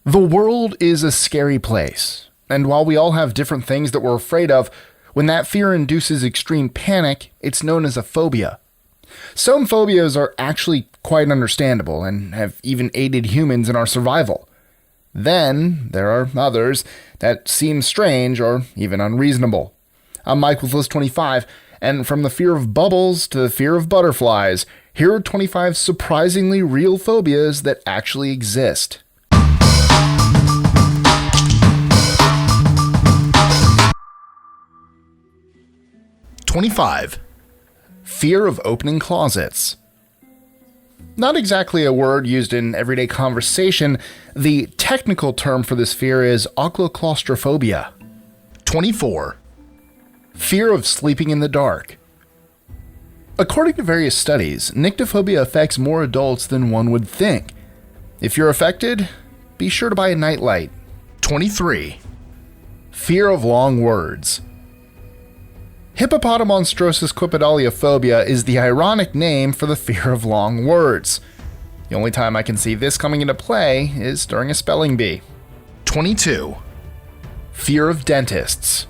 The world is a scary place, and while we all have different things that we're afraid of, when that fear induces extreme panic, it's known as a phobia. Some phobias are actually quite understandable and have even aided humans in our survival. Then, there are others that seem strange or even unreasonable. I'm Mike with List 25, and from the fear of bubbles to the fear of butterflies, here are 25 surprisingly real phobias that actually exist. #25. Fear of opening closets. Not exactly a word used in everyday conversation, the technical term for this fear is oculoclaustrophobia. #24. Fear of sleeping in the dark. According to various studies, nyctophobia affects more adults than one would think. If you're affected, be sure to buy a nightlight. #23. Fear of long words. Hippopotamonstrosis quipedaliophobia is the ironic name for the fear of long words. The only time I can see this coming into play is during a spelling bee. #22. Fear of dentists.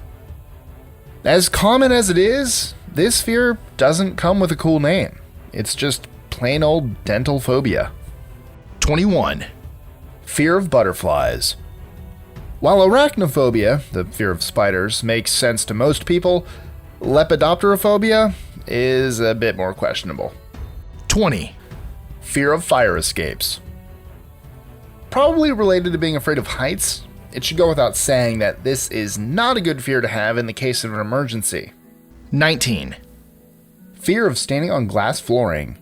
As common as it is, this fear doesn't come with a cool name. It's just plain old dental phobia. #21. Fear of butterflies. While arachnophobia, the fear of spiders, makes sense to most people, lepidopterophobia is a bit more questionable. #20. Fear of fire escapes. Probably related to being afraid of heights, it should go without saying that this is not a good fear to have in the case of an emergency. #19. Fear of standing on glass flooring.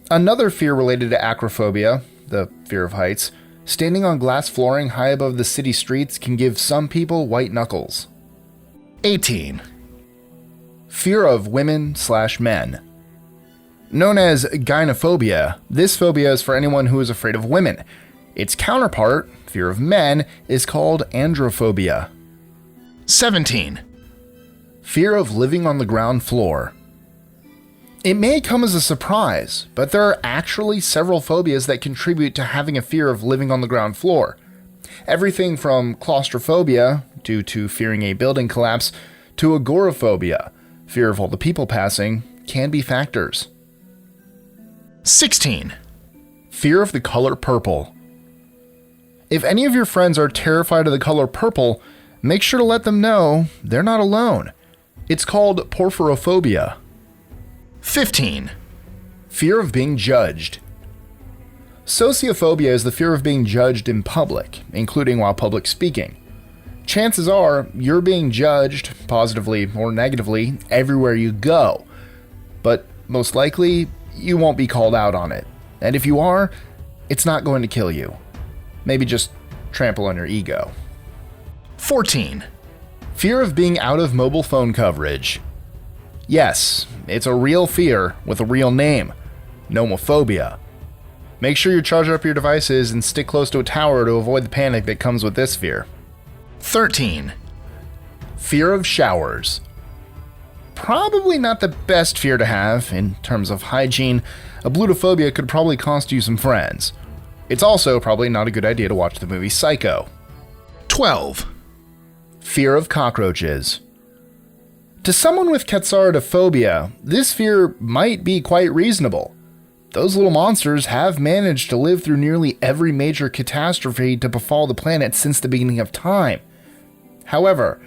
Another fear related to acrophobia, the fear of heights, standing on glass flooring high above the city streets can give some people white knuckles. #18. Fear of women/men. Known as gynophobia, this phobia is for anyone who is afraid of women. Its counterpart, fear of men, is called androphobia. #17. Fear of living on the ground floor. It may come as a surprise, but there are actually several phobias that contribute to having a fear of living on the ground floor. Everything from claustrophobia, due to fearing a building collapse, to agoraphobia, fear of all the people passing, can be factors. #16. Fear of the color purple. If any of your friends are terrified of the color purple, make sure to let them know they're not alone. It's called porphyrophobia. #15. Fear of being judged. Sociophobia is the fear of being judged in public, including while public speaking. Chances are you're being judged, positively or negatively, everywhere you go. But most likely, you won't be called out on it. And if you are, it's not going to kill you. Maybe just trample on your ego. #14. Fear of being out of mobile phone coverage. Yes, it's a real fear with a real name, nomophobia. Make sure you charge up your devices and stick close to a tower to avoid the panic that comes with this fear. #13. Fear of showers. Probably not the best fear to have in terms of hygiene. Ablutophobia could probably cost you some friends. It's also probably not a good idea to watch the movie Psycho. 12. Fear of cockroaches. To someone with katsaridophobia, this fear might be quite reasonable. Those little monsters have managed to live through nearly every major catastrophe to befall the planet since the beginning of time. However,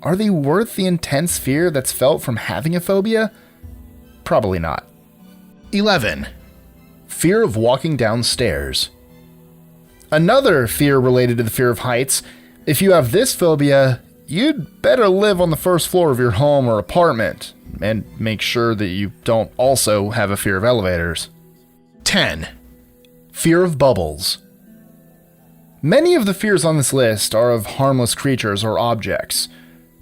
are they worth the intense fear that's felt from having a phobia? Probably not. 11. Fear of walking down stairs. Another fear related to the fear of heights. If you have this phobia, you'd better live on the first floor of your home or apartment, and make sure that you don't also have a fear of elevators. 10. Fear of bubbles. Many of the fears on this list are of harmless creatures or objects,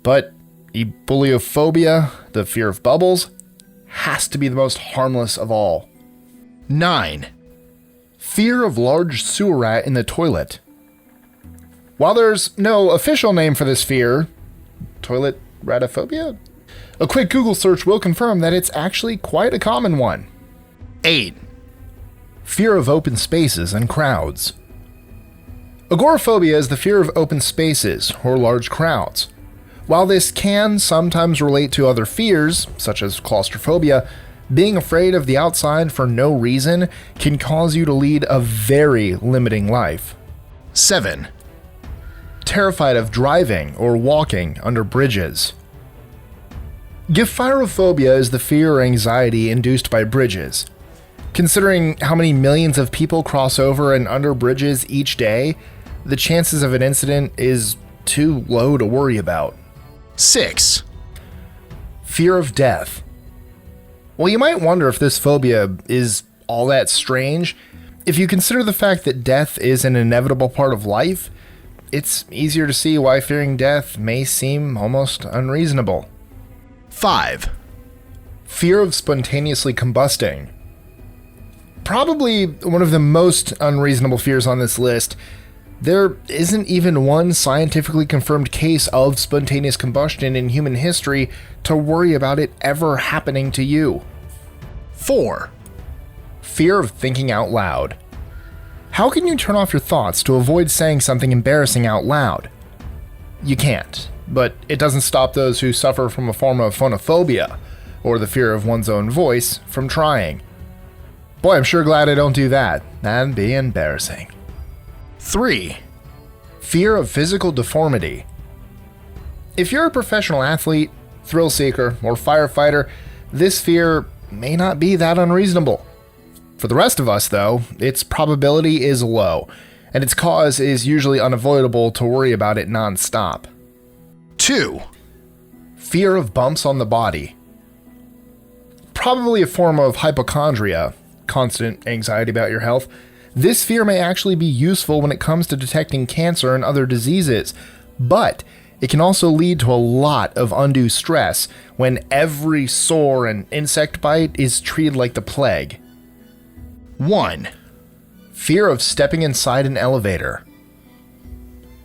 but ebuliophobia, the fear of bubbles, has to be the most harmless of all. 9. Fear of large sewer rat in the toilet. While there's no official name for this fear, toilet ratophobia, a quick Google search will confirm that it's actually quite a common one. 8. Fear of open spaces and crowds. Agoraphobia is the fear of open spaces or large crowds. While this can sometimes relate to other fears, such as claustrophobia, being afraid of the outside for no reason can cause you to lead a very limiting life. 7. Terrified of driving or walking under bridges. Gephyrophobia is the fear or anxiety induced by bridges. Considering how many millions of people cross over and under bridges each day, the chances of an incident is too low to worry about. 6. Fear of death. Well, you might wonder if this phobia is all that strange. If you consider the fact that death is an inevitable part of life, it's easier to see why fearing death may seem almost unreasonable. 5. Fear of spontaneously combusting. Probably one of the most unreasonable fears on this list. There isn't even one scientifically confirmed case of spontaneous combustion in human history to worry about it ever happening to you. 4. Fear of thinking out loud. How can you turn off your thoughts to avoid saying something embarrassing out loud? You can't, but it doesn't stop those who suffer from a form of phonophobia, or the fear of one's own voice, from trying. Boy, I'm sure glad I don't do that. That'd be embarrassing. 3. Fear of physical deformity. If you're a professional athlete, thrill seeker, or firefighter, this fear may not be that unreasonable. For the rest of us, though, its probability is low, and its cause is usually unavoidable to worry about it non-stop. 2. Fear of bumps on the body. Probably a form of hypochondria, constant anxiety about your health. This fear may actually be useful when it comes to detecting cancer and other diseases, but it can also lead to a lot of undue stress when every sore and insect bite is treated like the plague. 1. Fear of stepping inside an elevator.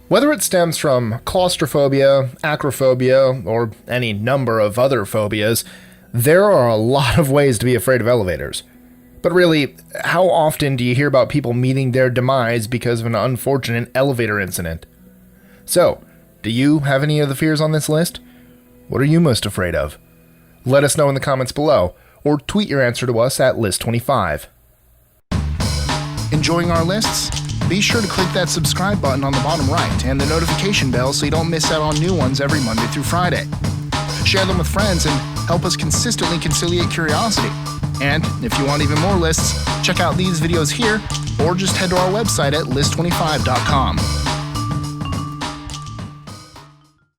Whether it stems from claustrophobia, acrophobia, or any number of other phobias, there are a lot of ways to be afraid of elevators. But really, how often do you hear about people meeting their demise because of an unfortunate elevator incident? So, do you have any of the fears on this list? What are you most afraid of? Let us know in the comments below, or tweet your answer to us at List25. Enjoying our lists? Be sure to click that subscribe button on the bottom right and the notification bell so you don't miss out on new ones every Monday through Friday. Share them with friends and help us consistently conciliate curiosity. And if you want even more lists, check out these videos here or just head to our website at list25.com.